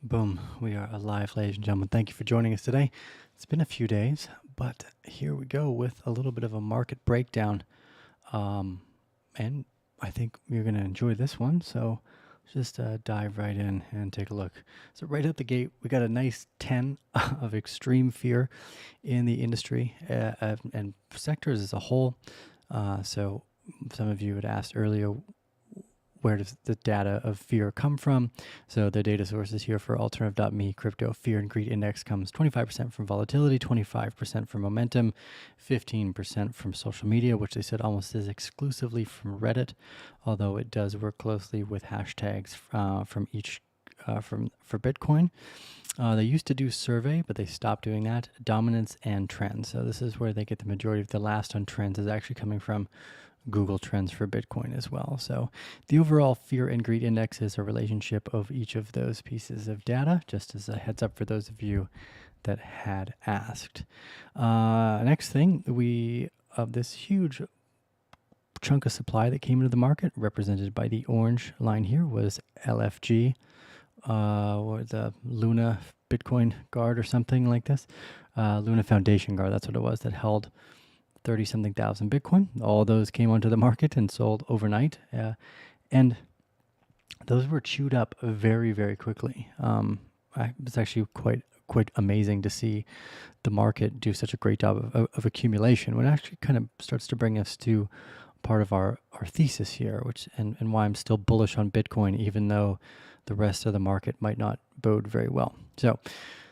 Boom, we are alive, ladies and gentlemen. Thank you for joining us today. It's been a few days, but here we go with a little bit of a market breakdown. And I think you're going to enjoy this one. So just dive right in and take a look. So right out the gate, we got a nice 10 of extreme fear in the industry and sectors as a whole. So some of you had asked earlier, where does the data of fear come from? So the data sources here for alternative.me crypto fear and greed index comes 25% from volatility, 25% from momentum, 15% from social media, which they said almost is exclusively from Reddit, although it does work closely with hashtags from each for Bitcoin. They used to do survey, but they stopped doing that. Dominance and trends. So this is where they get the majority of the last on trends is actually coming from Google Trends for Bitcoin as well. So the overall fear and greed index is a relationship of each of those pieces of data, just as a heads up for those of you that had asked. Next thing, we of this huge chunk of supply that came into the market, represented by the orange line here, was LFG, or the Luna Bitcoin Guard or something like this. Luna Foundation Guard, that's what it was, that held 30-something thousand Bitcoin. All those came onto the market and sold overnight. And those were chewed up very, very quickly. It's actually quite amazing to see the market do such a great job of accumulation, when it actually kind of starts to bring us to part of our thesis here, which and why I'm still bullish on Bitcoin, even though the rest of the market might not bode very well. So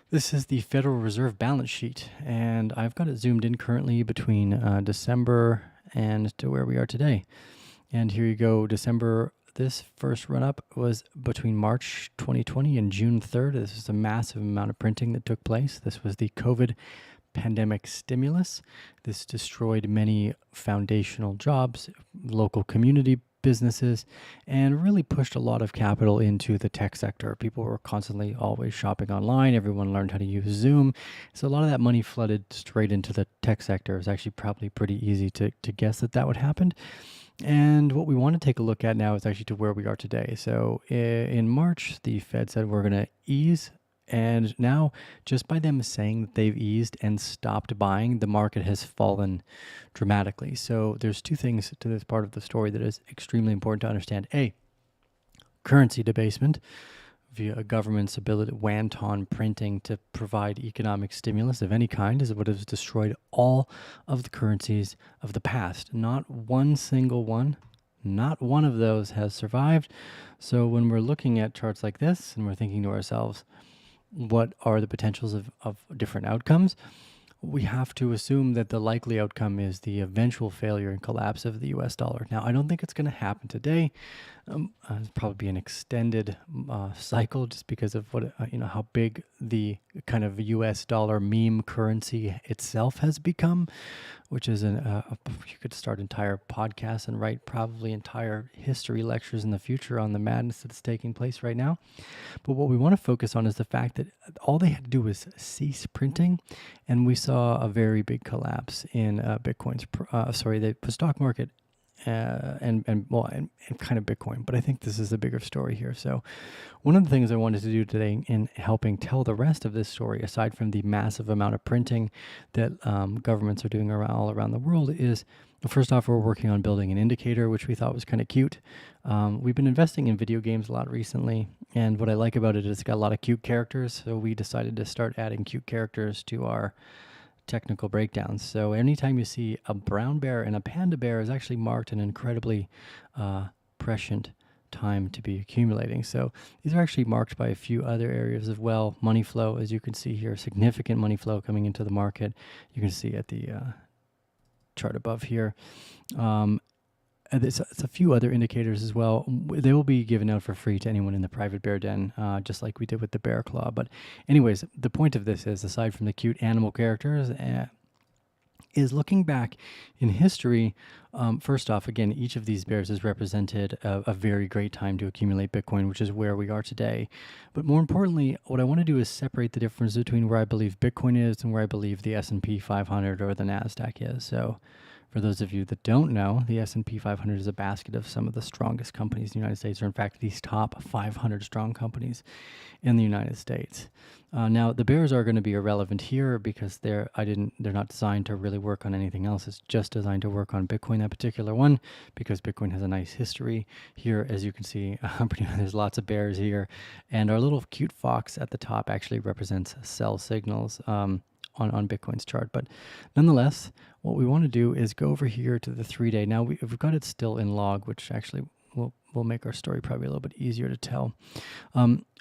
this is the Federal Reserve balance sheet, and I've got it zoomed in currently between December and to where we are today. And here you go, December, this first run-up was between March 2020 and June 3rd. This is a massive amount of printing that took place. This was the COVID pandemic stimulus. This destroyed many foundational jobs, local community businesses, and really pushed a lot of capital into the tech sector. People were constantly always shopping online. Everyone learned how to use Zoom. So a lot of that money flooded straight into the tech sector. It was actually probably pretty easy to guess that would happen. And what we want to take a look at now is actually to where we are today. So in March, the Fed said we're going to ease. And now, just by them saying that they've eased and stopped buying, the market has fallen dramatically. So there's two things to this part of the story that is extremely important to understand. A, currency debasement via a government's ability, wanton printing to provide economic stimulus of any kind, is what has destroyed all of the currencies of the past. Not one single one. Not one of those has survived. So when we're looking at charts like this and we're thinking to ourselves, what are the potentials of different outcomes? We have to assume that the likely outcome is the eventual failure and collapse of the US dollar. Now, I don't think it's going to happen today. It'll probably be an extended cycle, just because of what how big the kind of US dollar meme currency itself has become, which is you could start entire podcasts and write probably entire history lectures in the future on the madness that's taking place right now. But what we want to focus on is the fact that all they had to do was cease printing, and we saw a very big collapse in Bitcoin's the stock market and kind of Bitcoin. But I think this is a bigger story here. So one of the things I wanted to do today in helping tell the rest of this story, aside from the massive amount of printing that governments are doing all around the world, is first off, we're working on building an indicator, which we thought was kind of cute. We've been investing in video games a lot recently, and what I like about it is it's got a lot of cute characters. So we decided to start adding cute characters to our technical breakdowns. So anytime you see a brown bear and a panda bear is actually marked an incredibly prescient time to be accumulating. So these are actually marked by a few other areas as well. Money flow, as you can see here, significant money flow coming into the market. You can see at the chart above here. It's a few other indicators as well. They will be given out for free to anyone in the private bear den, just like we did with the bear claw. But anyways, the point of this is, aside from the cute animal characters, is looking back in history. First off, again, each of these bears has represented a very great time to accumulate Bitcoin, which is where we are today. But more importantly, what I want to do is separate the difference between where I believe Bitcoin is and where I believe the S&P 500 or the NASDAQ is. So For those of you that don't know, the S&P 500 is a basket of some of the strongest companies in the United States, or in fact, these top 500 strong companies in the United States. Now, the bears are going to be irrelevant here because they're not designed to really work on anything else. It's just designed to work on Bitcoin, that particular one, because Bitcoin has a nice history here. As you can see, there's lots of bears here, and our little cute fox at the top actually represents sell signals on Bitcoin's chart. But nonetheless, what we want to do is go over here to the 3-day. Now we've got it still in log, which actually will make our story probably a little bit easier to tell.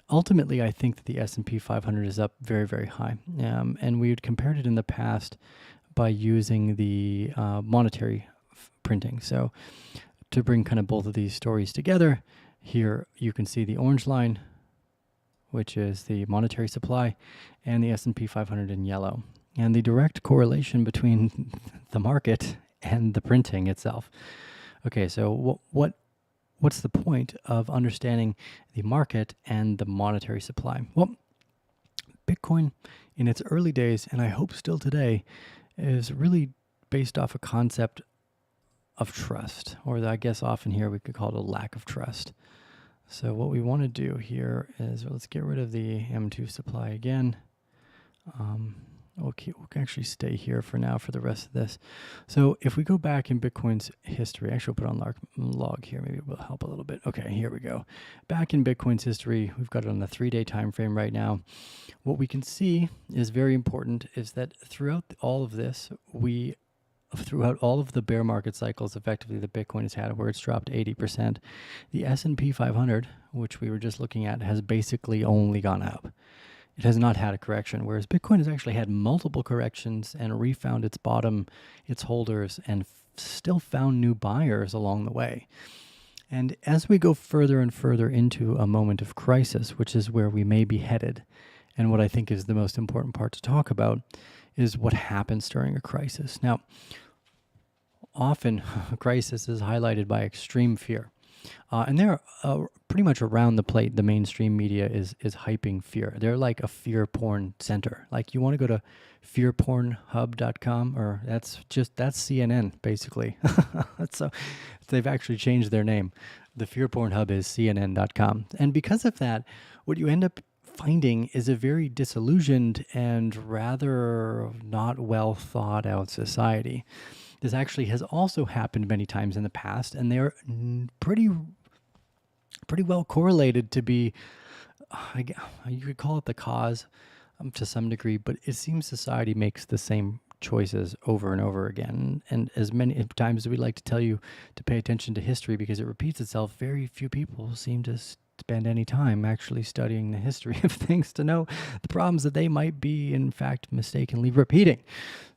Ultimately, I think that the S&P 500 is up very, very high. And we had compared it in the past by using the monetary printing. So to bring kind of both of these stories together, here you can see the orange line, which is the monetary supply, and the S&P 500 in yellow. And the direct correlation between the market and the printing itself. Okay, so what's the point of understanding the market and the monetary supply? Well, Bitcoin in its early days, and I hope still today, is really based off a concept of trust, or I guess often here we could call it a lack of trust. So what we want to do here is, let's get rid of the M2 supply again. Okay, we'll actually stay here for now for the rest of this. So if we go back in Bitcoin's history, actually we'll put on log here, maybe it will help a little bit. Okay, here we go. Back in Bitcoin's history, we've got it on the 3-day time frame right now. What we can see is very important is that throughout all of this, throughout all of the bear market cycles, effectively the Bitcoin has had, where it's dropped 80%, the S&P 500, which we were just looking at, has basically only gone up. It has not had a correction, whereas Bitcoin has actually had multiple corrections and refound its bottom, its holders, and still found new buyers along the way. And as we go further and further into a moment of crisis, which is where we may be headed, and what I think is the most important part to talk about, is what happens during a crisis. Now, often a crisis is highlighted by extreme fear. And they're pretty much around the plate. The mainstream media is hyping fear. They're like a fear porn center. Like you want to go to fearpornhub.com, or that's CNN basically. So they've actually changed their name. The fear porn hub is CNN.com. And because of that, what you end up finding is a very disillusioned and rather not well thought out society. This actually has also happened many times in the past, and they're pretty well correlated to be, you could call it the cause to some degree, but it seems society makes the same choices over and over again. And as many times as we like to tell you to pay attention to history because it repeats itself, very few people seem to spend any time actually studying the history of things to know the problems that they might be, in fact, mistakenly repeating.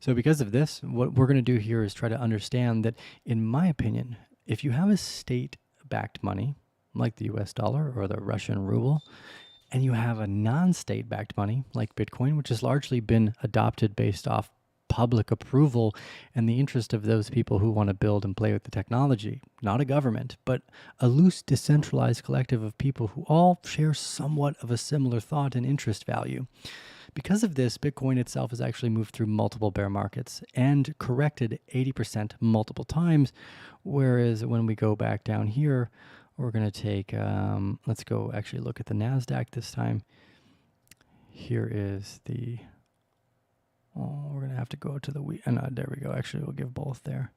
So because of this, what we're going to do here is try to understand that, in my opinion, if you have a state-backed money, like the US dollar or the Russian ruble, and you have a non-state-backed money, like Bitcoin, which has largely been adopted based off public approval and the interest of those people who want to build and play with the technology, not a government, but a loose, decentralized collective of people who all share somewhat of a similar thought and interest value. Because of this, Bitcoin itself has actually moved through multiple bear markets and corrected 80% multiple times, whereas when we go back down here, we're going to take, let's go actually look at the NASDAQ this time. Here is the... Oh, we're going to have to go to the week. There we go. Actually, we'll give both there.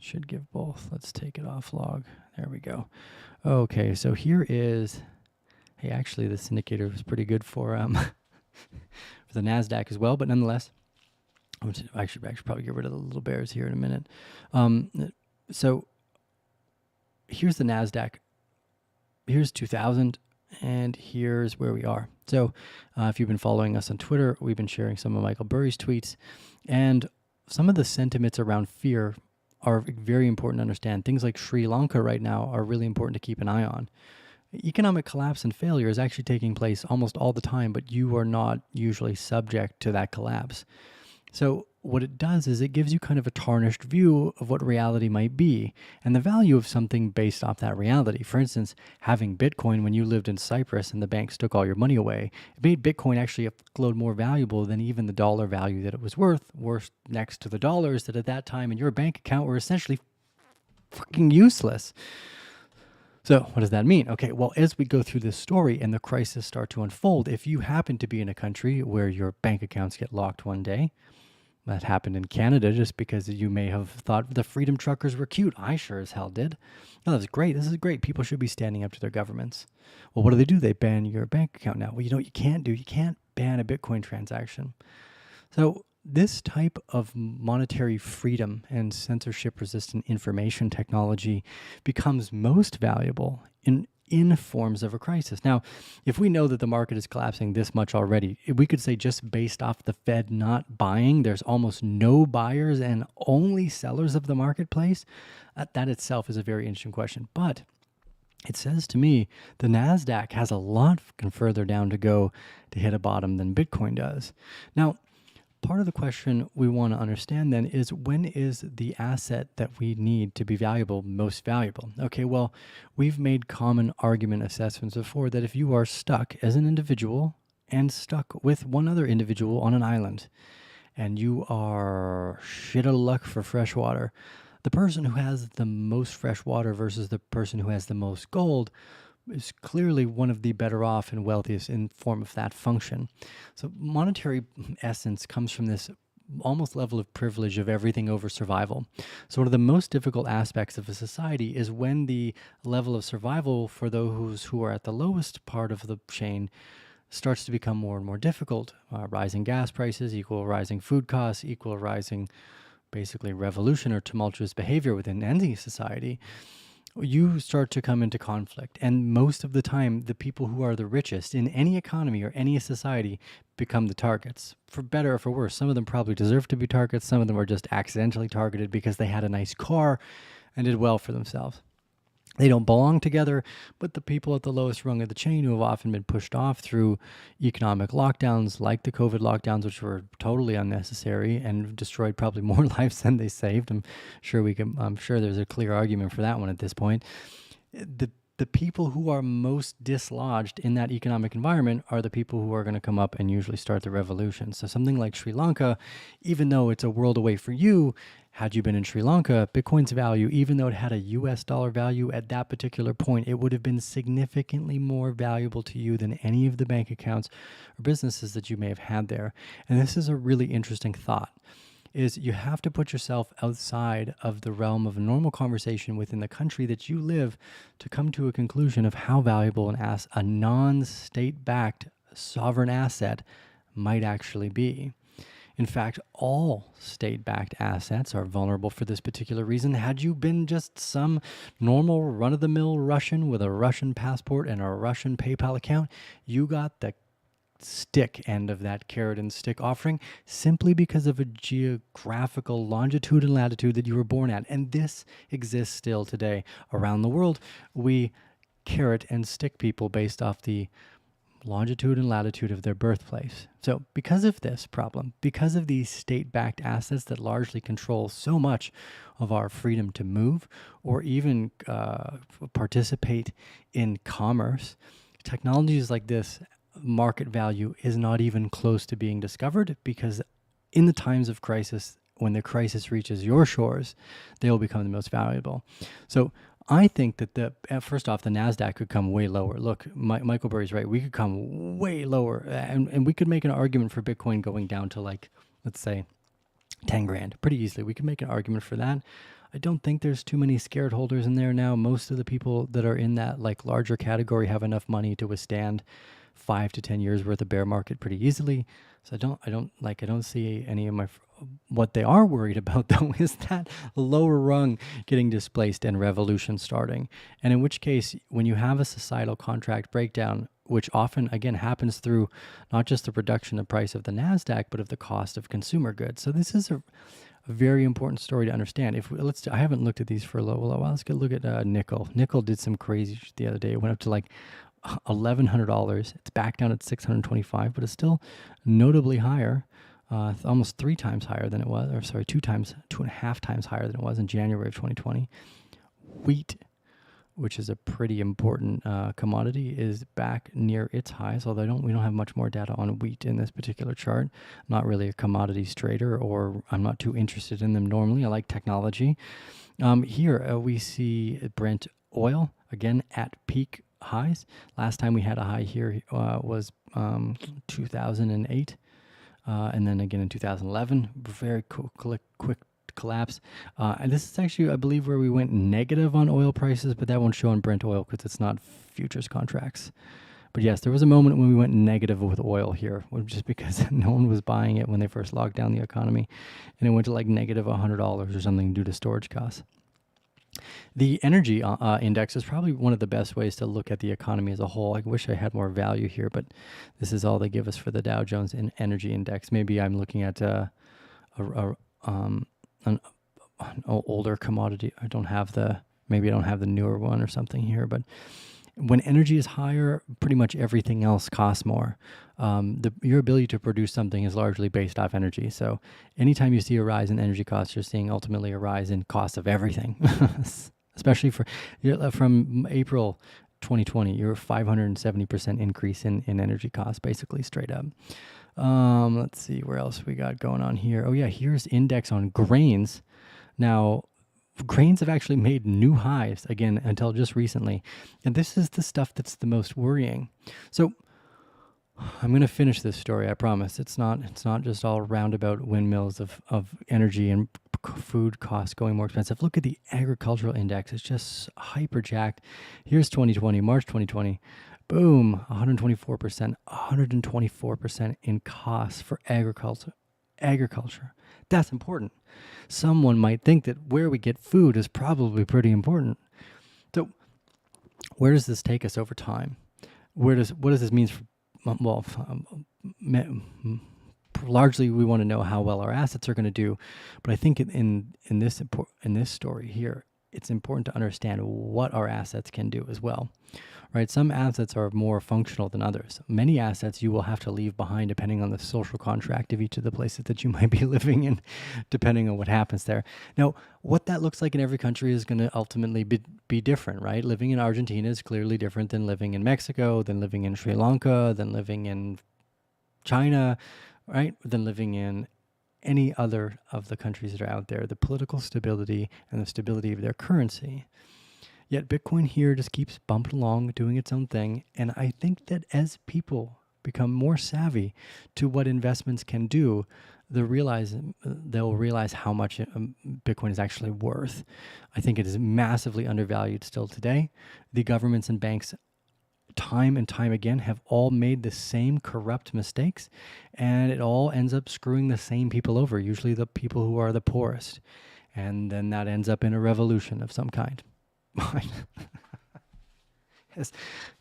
Should give both. Let's take it off log. There we go. Okay, so here is... Hey, actually, this indicator was pretty good for for the NASDAQ as well, but nonetheless, I should probably get rid of the little bears here in a minute. So here's the NASDAQ. Here's 2000. And here's where we are. So if you've been following us on Twitter, we've been sharing some of Michael Burry's tweets. And some of the sentiments around fear are very important to understand. Things like Sri Lanka right now are really important to keep an eye on. Economic collapse and failure is actually taking place almost all the time, but you are not usually subject to that collapse. So what it does is it gives you kind of a tarnished view of what reality might be and the value of something based off that reality. For instance, having Bitcoin when you lived in Cyprus and the banks took all your money away, it made Bitcoin actually load more valuable than even the dollar value that it was worth next to the dollars that at that time in your bank account were essentially fucking useless. So what does that mean? Okay, well, as we go through this story and the crisis start to unfold, if you happen to be in a country where your bank accounts get locked one day, that happened in Canada just because you may have thought the freedom truckers were cute. I sure as hell did. No, that's great. This is great. People should be standing up to their governments. Well, what do? They ban your bank account now. Well, you know what you can't do? You can't ban a Bitcoin transaction. So this type of monetary freedom and censorship-resistant information technology becomes most valuable in forms of a crisis. Now, if we know that the market is collapsing this much already, we could say just based off the Fed not buying, there's almost no buyers and only sellers of the marketplace. That itself is a very interesting question. But it says to me the NASDAQ has a lot further down to go to hit a bottom than Bitcoin does. Now, part of the question we want to understand then is, when is the asset that we need to be valuable most valuable? Okay, well, we've made common argument assessments before that if you are stuck as an individual and stuck with one other individual on an island and you are shit out of luck for fresh water, the person who has the most fresh water versus the person who has the most gold is clearly one of the better off and wealthiest in form of that function. So monetary essence comes from this almost level of privilege of everything over survival. So one of the most difficult aspects of a society is when the level of survival for those who are at the lowest part of the chain starts to become more and more difficult. Rising gas prices equal rising food costs equal rising basically revolution or tumultuous behavior within any society. You start to come into conflict. And most of the time, the people who are the richest in any economy or any society become the targets, for better or for worse. Some of them probably deserve to be targets. Some of them are just accidentally targeted because they had a nice car and did well for themselves. They don't belong together, but the people at the lowest rung of the chain who have often been pushed off through economic lockdowns, like the COVID lockdowns, which were totally unnecessary and destroyed probably more lives than they saved. I'm sure there's a clear argument for that one at this point. The people who are most dislodged in that economic environment are the people who are going to come up and usually start the revolution. So something like Sri Lanka, even though it's a world away for you, had you been in Sri Lanka, Bitcoin's value, even though it had a US dollar value at that particular point, it would have been significantly more valuable to you than any of the bank accounts or businesses that you may have had there. And this is a really interesting thought, is you have to put yourself outside of the realm of a normal conversation within the country that you live to come to a conclusion of how valuable a non-state-backed sovereign asset might actually be. In fact, all state-backed assets are vulnerable for this particular reason. Had you been just some normal run-of-the-mill Russian with a Russian passport and a Russian PayPal account, you got the stick end of that carrot and stick offering simply because of a geographical longitude and latitude that you were born at. And this exists still today. Around the world, we carrot and stick people based off the longitude and latitude of their birthplace. So because of this problem, because of these state-backed assets that largely control so much of our freedom to move or even participate in commerce, technologies like this, market value is not even close to being discovered, because in the times of crisis, when the crisis reaches your shores, they will become the most valuable. So I think that first off, the NASDAQ could come way lower. Look, Michael Burry's right. We could come way lower, and we could make an argument for Bitcoin going down to, like, let's say 10 grand pretty easily. We could make an argument for that. I don't think there's too many scared holders in there now. Most of the people that are in that like larger category have enough money to withstand 5 to 10 years worth of bear market pretty easily. So I don't see any of my. What they are worried about, though, is that lower rung getting displaced and revolution starting. And in which case, when you have a societal contract breakdown, which often, again, happens through not just the reduction of price of the NASDAQ, but of the cost of consumer goods. So this is a very important story to understand. I haven't looked at these for a little while. Let's look at nickel. Nickel did some crazy shit the other day. It went up to like $1,100. It's back down at $625, but it's still notably higher almost 3 times higher than it was, or sorry, 2.5 times higher than it was in January of 2020. Wheat, which is a pretty important commodity, is back near its highs. Although we don't have much more data on wheat in this particular chart. I'm not really a commodities trader, or I'm not too interested in them normally. I like technology. Here we see Brent oil again at peak highs. Last time we had a high here was 2008, and then again in 2011. Very quick collapse. And this is actually, I believe, where we went negative on oil prices, but that won't show on Brent oil because it's not futures contracts. But yes, there was a moment when we went negative with oil here, just because no one was buying it when they first locked down the economy, and it went to like negative $100 or something due to storage costs. The energy index is probably one of the best ways to look at the economy as a whole. I wish I had more value here, but this is all they give us for the Dow Jones Energy Index. Maybe I'm looking at an older commodity. Maybe I don't have the newer one or something here, but when energy is higher, pretty much everything else costs more. Your ability to produce something is largely based off energy. So anytime you see a rise in energy costs, you're seeing ultimately a rise in cost of everything, especially from April 2020, you're 570% increase in energy costs, basically straight up. Let's see where else we got going on here. Oh yeah, here's index on grains. Now, grains have actually made new highs again until just recently. And this is the stuff that's the most worrying. So I'm going to finish this story, I promise. It's not just all roundabout windmills of energy and food costs going more expensive. Look at the agricultural index. It's just hyperjacked. Here's 2020, March 2020. Boom, 124% in costs for agriculture. That's important. Someone might think that where we get food is probably pretty important. So where does this take us over time? What does this mean for, largely we want to know how well our assets are going to do, but I think in this story here, it's important to understand what our assets can do as well, right? Some assets are more functional than others. Many assets you will have to leave behind depending on the social contract of each of the places that you might be living in, depending on what happens there. Now, what that looks like in every country is going to ultimately be different, right? Living in Argentina is clearly different than living in Mexico, than living in Sri Lanka, than living in China, right? Than living in any other of the countries that are out there, the political stability and the stability of their currency. Yet Bitcoin here just keeps bumping along, doing its own thing. And I think that as people become more savvy to what investments can do, they'll realize how much Bitcoin is actually worth. I think it is massively undervalued still today. The governments and banks, time and time again, have all made the same corrupt mistakes, and it all ends up screwing the same people over, usually the people who are the poorest. And then that ends up in a revolution of some kind. Yes.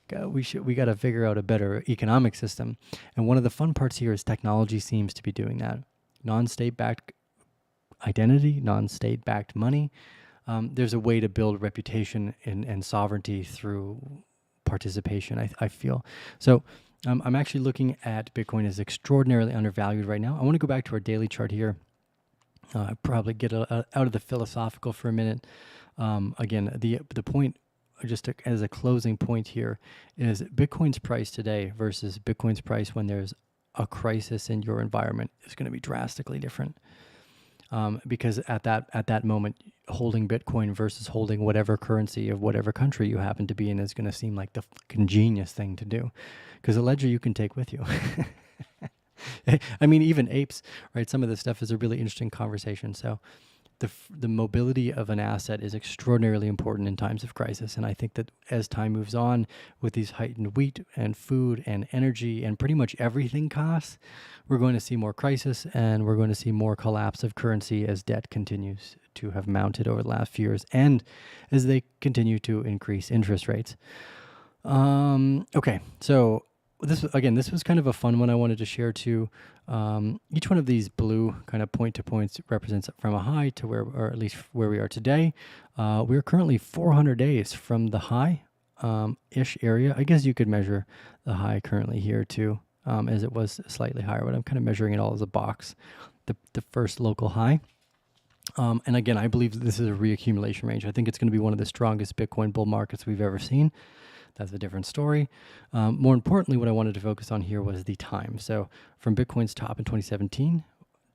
We got to figure out a better economic system. And one of the fun parts here is technology seems to be doing that. Non-state-backed identity, non-state-backed money. There's a way to build reputation and sovereignty through participation, I feel. So I'm actually looking at Bitcoin as extraordinarily undervalued right now. I want to go back to our daily chart here. Probably get out of the philosophical for a minute. Again, the point, just as a closing point here, is Bitcoin's price today versus Bitcoin's price when there's a crisis in your environment is going to be drastically different. Because at that moment, holding Bitcoin versus holding whatever currency of whatever country you happen to be in is going to seem like the fucking genius thing to do, because a ledger you can take with you. I mean, even apes, right? Some of this stuff is a really interesting conversation. So the mobility of an asset is extraordinarily important in times of crisis. And I think that as time moves on with these heightened wheat and food and energy and pretty much everything costs, we're going to see more crisis, and we're going to see more collapse of currency as debt continues to have mounted over the last few years and as they continue to increase interest rates. Okay, so this was kind of a fun one I wanted to share too. Each one of these blue kind of point to points represents from a high to where, or at least where we are today. We're currently 400 days from the high ish area. I guess you could measure the high currently here too. as it was slightly higher, but I'm kind of measuring it all as a box, the first local high. And again, I believe that this is a reaccumulation range. I think it's going to be one of the strongest Bitcoin bull markets we've ever seen. That's a different story. More importantly, what I wanted to focus on here was the time. So from Bitcoin's top in 2017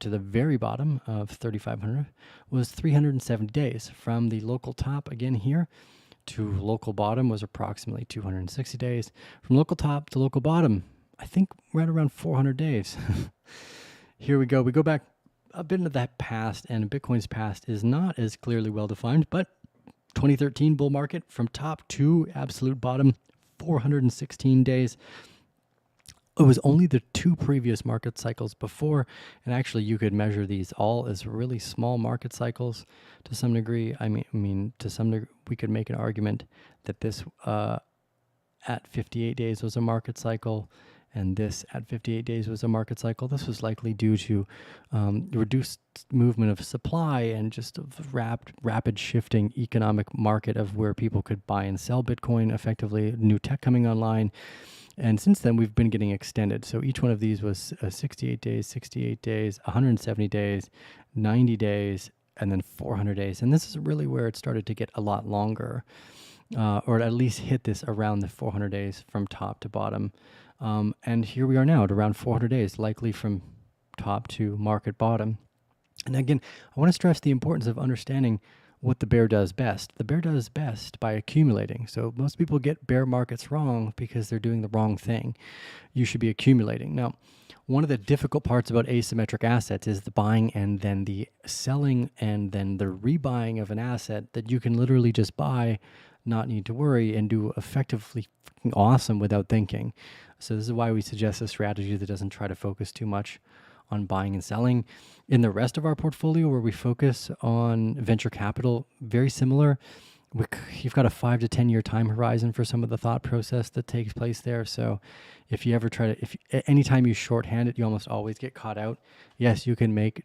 to the very bottom of 3,500 was 370 days. From the local top again here to local bottom was approximately 260 days. From local top to local bottom, I think right around 400 days. Here we go. We go back a bit into that past, and Bitcoin's past is not as clearly well defined, but 2013 bull market from top to absolute bottom, 416 days. It was only the two previous market cycles before, and actually you could measure these all as really small market cycles to some degree. I mean, to some degree, we could make an argument that this at 58 days was a market cycle, and this at 58 days was a market cycle. This was likely due to reduced movement of supply and just a rapid shifting economic market of where people could buy and sell Bitcoin effectively, new tech coming online. And since then, we've been getting extended. So each one of these was 68 days, 170 days, 90 days, and then 400 days. And this is really where it started to get a lot longer, or at least hit this around the 400 days from top to bottom. And here we are now at around 400 days, likely from top to market bottom. And again, I want to stress the importance of understanding what the bear does best. The bear does best by accumulating. So most people get bear markets wrong because they're doing the wrong thing. You should be accumulating. Now, one of the difficult parts about asymmetric assets is the buying and then the selling and then the rebuying of an asset that you can literally just buy, not need to worry, and do effectively freaking awesome without thinking. So this is why we suggest a strategy that doesn't try to focus too much on buying and selling. In the rest of our portfolio, where we focus on venture capital, very similar. You've got a 5 to 10 year time horizon for some of the thought process that takes place there. So if you ever try to, anytime you shorthand it, you almost always get caught out. Yes, you can make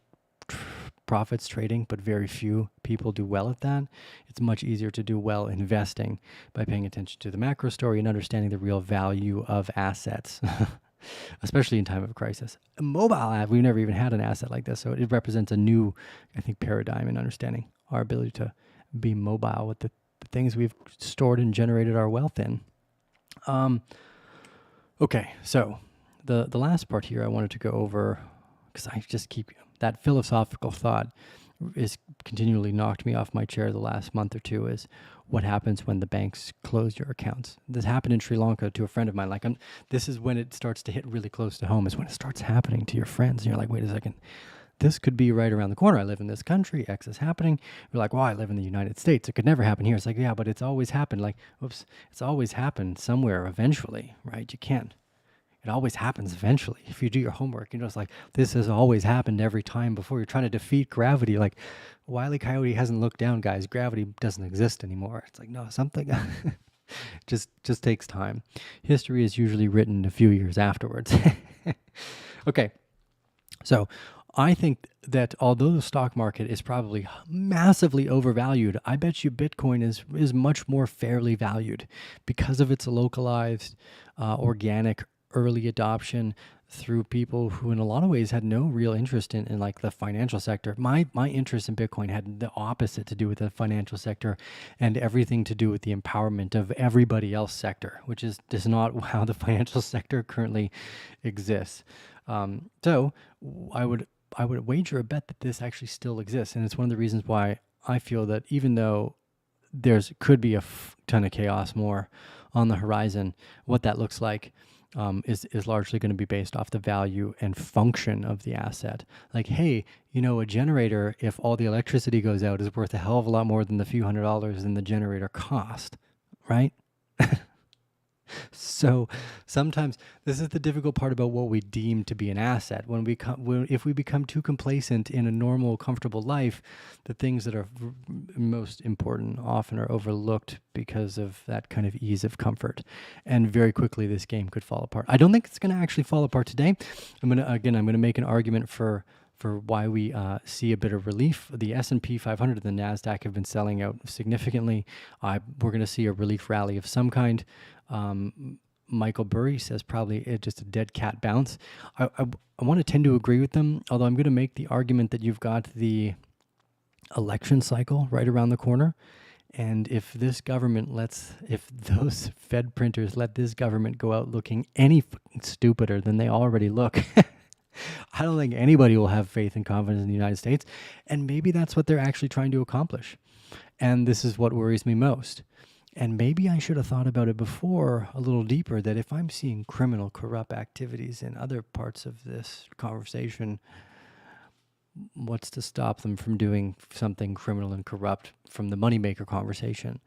profits trading, but very few people do well at that. It's much easier to do well investing by paying attention to the macro story and understanding the real value of assets, especially in time of crisis. A mobile app, we've never even had an asset like this, so it represents a new, I think, paradigm in understanding our ability to be mobile with the things we've stored and generated our wealth in. Okay, so the last part here I wanted to go over, because I just keep that philosophical thought is continually knocked me off my chair the last month or two, is what happens when the banks close your accounts. This happened in Sri Lanka to a friend of mine. This is when it starts to hit really close to home, is when it starts happening to your friends. And you're like, wait a second, this could be right around the corner. I live in this country, X is happening. You're like, well, I live in the United States. It could never happen here. It's like, yeah, but it's always happened. Like, oops, it's always happened somewhere eventually, right? You can't. It always happens eventually. If you do your homework, it's like, this has always happened every time before. You're trying to defeat gravity. Like, Wile E. Coyote hasn't looked down, guys. Gravity doesn't exist anymore. It's like, no, something just takes time. History is usually written a few years afterwards. Okay, so I think that although the stock market is probably massively overvalued, I bet you Bitcoin is much more fairly valued because of its localized, organic, early adoption through people who in a lot of ways had no real interest in like the financial sector. My interest in Bitcoin had the opposite to do with the financial sector and everything to do with the empowerment of everybody else sector, which is just not how the financial sector currently exists. So I would wager a bet that this actually still exists. And it's one of the reasons why I feel that even though could be a ton of chaos more on the horizon, what that looks like is largely going to be based off the value and function of the asset. Like, hey, a generator, if all the electricity goes out, is worth a hell of a lot more than the few $100s in the generator cost, right? So sometimes this is the difficult part about what we deem to be an asset. If we become too complacent in a normal, comfortable life, the things that are most important often are overlooked because of that kind of ease of comfort. And very quickly, this game could fall apart. I don't think it's going to actually fall apart today. I'm going to make an argument for why we see a bit of relief. The S&P 500 and the NASDAQ have been selling out significantly. We're going to see a relief rally of some kind. Michael Burry says probably just a dead cat bounce. I want to tend to agree with them, although I'm going to make the argument that you've got the election cycle right around the corner. And if this government if those Fed printers let this government go out looking any fucking stupider than they already look, I don't think anybody will have faith and confidence in the United States. And maybe that's what they're actually trying to accomplish. And this is what worries me most. And maybe I should have thought about it before a little deeper, that if I'm seeing criminal, corrupt activities in other parts of this conversation, what's to stop them from doing something criminal and corrupt from the moneymaker conversation?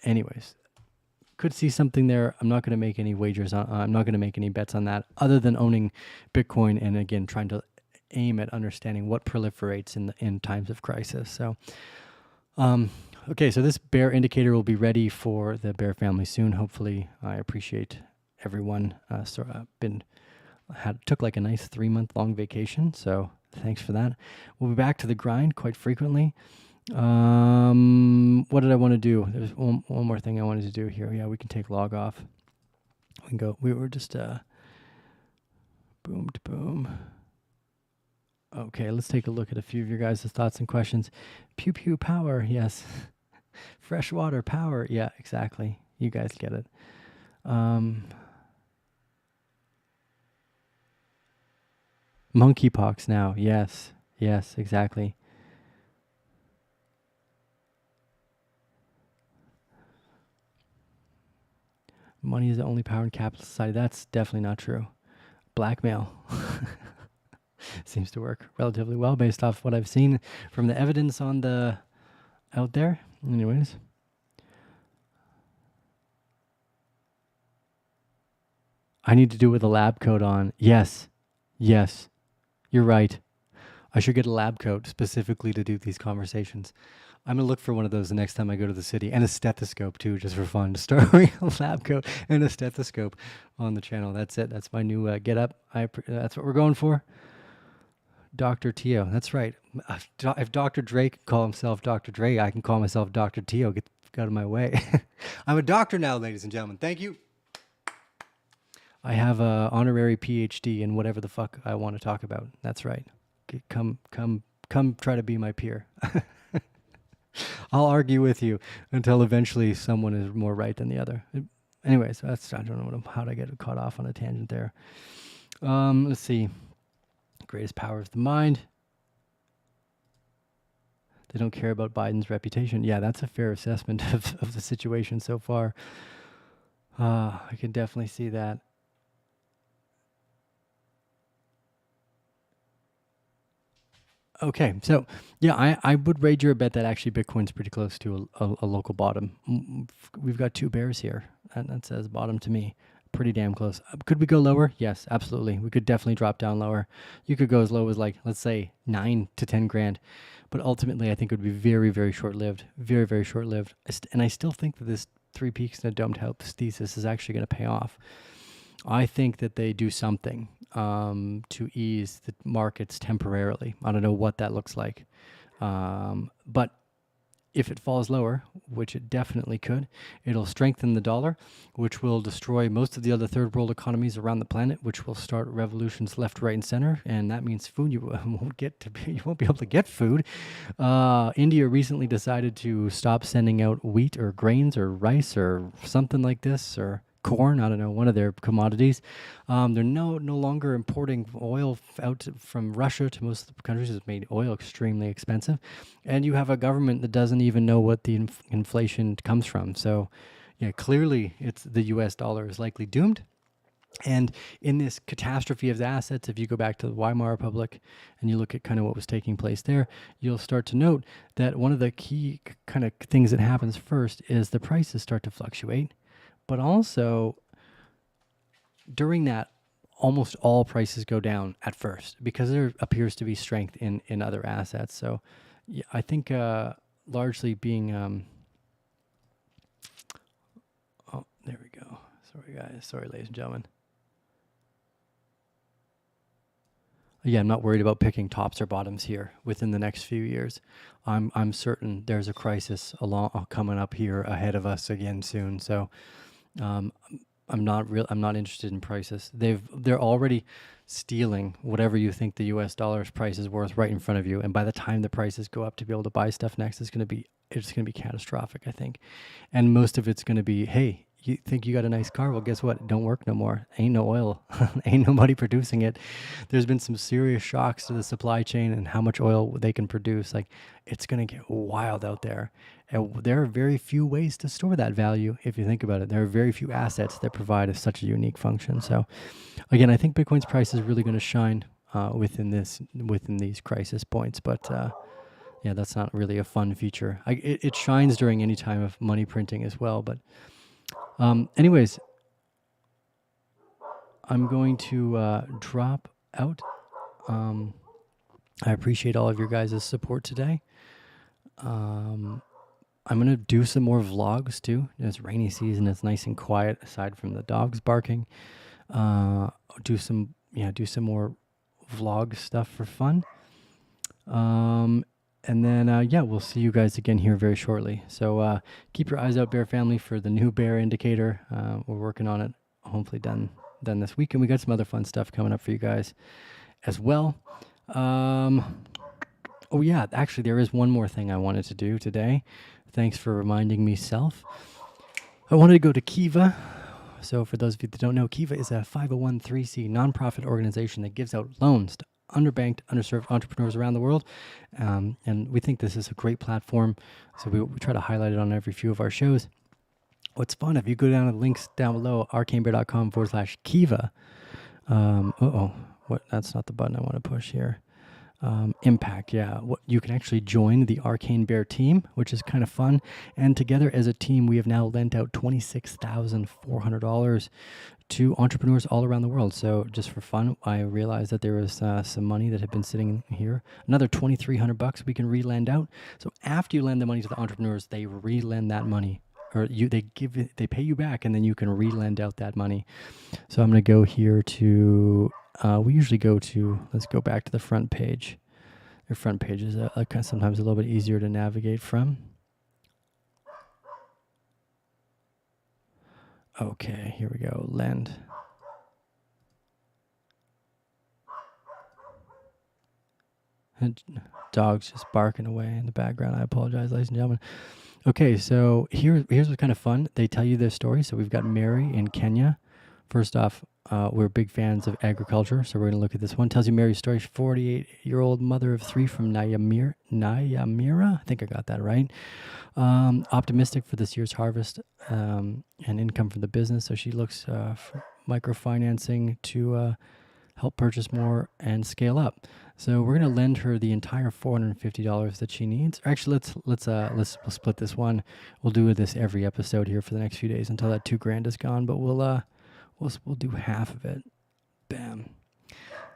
Anyways, could see something there. I'm not going to make any wagers on, I'm not going to make any bets on that other than owning Bitcoin and, again, trying to aim at understanding what proliferates in times of crisis. So, okay, so this bear indicator will be ready for the bear family soon. Hopefully, I appreciate everyone. Took like a nice 3-month-long vacation, so thanks for that. We'll be back to the grind quite frequently. What did I want to do? There's one more thing I wanted to do here. Yeah, we can take log off. We can go. We were just boom to boom. Okay, let's take a look at a few of your guys' thoughts and questions. Pew pew power, yes. Freshwater power, yeah, exactly. You guys get it. Monkeypox now, yes, exactly. Money is the only power in capitalist society. That's definitely not true. Blackmail seems to work relatively well based off what I've seen from the evidence on the out there. Anyways. I need to do it with a lab coat on. Yes. You're right. I should get a lab coat specifically to do these conversations. I'm going to look for one of those the next time I go to the city, and a stethoscope too, just for fun. To start wearing a lab coat and a stethoscope on the channel. That's it. That's my new get up. That's what we're going for. Dr. Tio. That's right. If Dr. Dre can call himself Dr. Dre, I can call myself Dr. Tio. Get out of my way. I'm a doctor now, ladies and gentlemen. Thank you. I have a honorary PhD in whatever the fuck I want to talk about. That's right. Come try to be my peer. I'll argue with you until eventually someone is more right than the other. Anyways, I don't know how to get caught off on a tangent there. Let's see. Greatest power of the mind. They don't care about Biden's reputation. Yeah, that's a fair assessment of the situation so far. I can definitely see that. Okay, so yeah, I would wager a bet that actually Bitcoin's pretty close to a local bottom. We've got two bears here, and that says bottom to me. Pretty damn close. Could we go lower? Yes, absolutely. We could definitely drop down lower. You could go as low as, like, let's say 9 to 10 grand, but ultimately I think it would be very, very short-lived. Very, very short-lived. And I still think that this 3 peaks in a domed house thesis is actually going to pay off. I think that they do something to ease the markets temporarily. I don't know what that looks like. But if it falls lower, which it definitely could, it'll strengthen the dollar, which will destroy most of the other third world economies around the planet, which will start revolutions left, right, and center. And that means food. You won't be able to get food. India recently decided to stop sending out wheat or grains or rice or something like this, or corn, I don't know, one of their commodities. They're no longer importing oil out from Russia to most of the countries. It's made oil extremely expensive. And you have a government that doesn't even know what the inflation comes from. So, yeah, clearly it's the US dollar is likely doomed. And in this catastrophe of the assets, if you go back to the Weimar Republic and you look at kind of what was taking place there, you'll start to note that one of the key kind of things that happens first is the prices start to fluctuate. But also, during that, almost all prices go down at first because there appears to be strength in other assets. So yeah, I think largely being... oh, there we go. Sorry, guys. Sorry, ladies and gentlemen. Yeah, I'm not worried about picking tops or bottoms here within the next few years. I'm certain there's a crisis coming up here ahead of us again soon. So... Um, I'm not interested in prices. They're already stealing whatever you think the US dollar's price is worth right in front of you. And by the time the prices go up to be able to buy stuff next, it's gonna be catastrophic, I think. And most of it's gonna be, hey, you think you got a nice car? Well, guess what? It don't work no more. Ain't no oil. Ain't nobody producing it. There's been some serious shocks to the supply chain and how much oil they can produce. Like, it's gonna get wild out there. And there are very few ways to store that value. If you think about it, there are very few assets that provide such a unique function. So again, I think Bitcoin's price is really going to shine within these crisis points. But yeah, that's not really a fun feature. It shines during any time of money printing as well. But anyways, I'm going to drop out. I appreciate all of your guys' support today. I'm going to do some more vlogs too. It's rainy season. It's nice and quiet aside from the dogs barking. Do some more vlog stuff for fun. And then, yeah, we'll see you guys again here very shortly. So keep your eyes out, Bear Family, for the new bear indicator. We're working on it. Hopefully done this week. And we got some other fun stuff coming up for you guys as well. Oh, yeah, actually, there is one more thing I wanted to do today. Thanks for reminding me, self. I wanted to go to Kiva. So for those of you that don't know, Kiva is a 501(c) nonprofit organization that gives out loans to underbanked, underserved entrepreneurs around the world. And we think this is a great platform. So we try to highlight it on every few of our shows. What's fun, if you go down to the links down below, arcanebear.com/Kiva. That's not the button I want to push here. Impact, yeah. You can actually join the Arcane Bear team, which is kind of fun. And together as a team, we have now lent out $26,400 to entrepreneurs all around the world. So just for fun, I realized that there was some money that had been sitting here. Another $2,300 we can re-lend out. So after you lend the money to the entrepreneurs, they re-lend that money, or they pay you back, and then you can re-lend out that money. So I'm going to go here to. We usually let's go back to the front page. Their front page is sometimes a little bit easier to navigate from. Okay, here we go. Lend. And dogs just barking away in the background. I apologize, ladies and gentlemen. Okay, so here's what's kind of fun. They tell you their story. So we've got Mary in Kenya. First off, we're big fans of agriculture, so we're going to look at this one. Tells you Mary's story. 48-year-old mother of 3 from Nyamira. I think I got that right. Optimistic for this year's harvest and income from the business. So she looks for microfinancing to help purchase more and scale up. So we're going to lend her the entire $450 that she needs. Actually, let's split this one. We'll do this every episode here for the next few days until that $2,000 is gone. But we'll do half of it. Bam.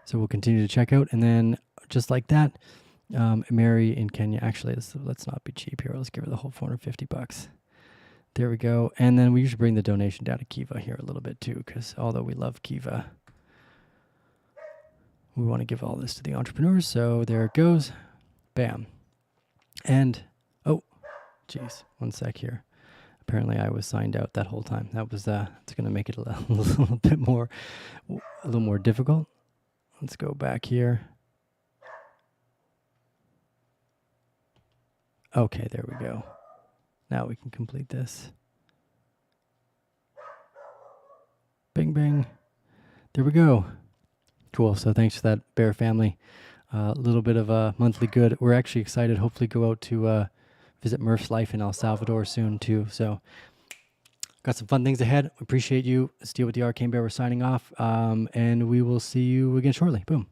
So we'll continue to check out. And then just like that, Mary in Kenya, actually, let's not be cheap here. Let's give her the whole $450. There we go. And then we usually bring the donation down to Kiva here a little bit too, because although we love Kiva, we want to give all this to the entrepreneurs. So there it goes. Bam. And, oh, geez, one sec here. Apparently I was signed out that whole time. That was, it's going to make it a little more difficult. Let's go back here. Okay, there we go. Now we can complete this. Bing, bing. There we go. Cool. So thanks for that, Bear Family. A little bit of a monthly good. We're actually excited. Hopefully go out to visit Murph's Life in El Salvador soon too. So got some fun things ahead. Appreciate you. Let's deal with the Arcane Bear. We're signing off. And we will see you again shortly. Boom.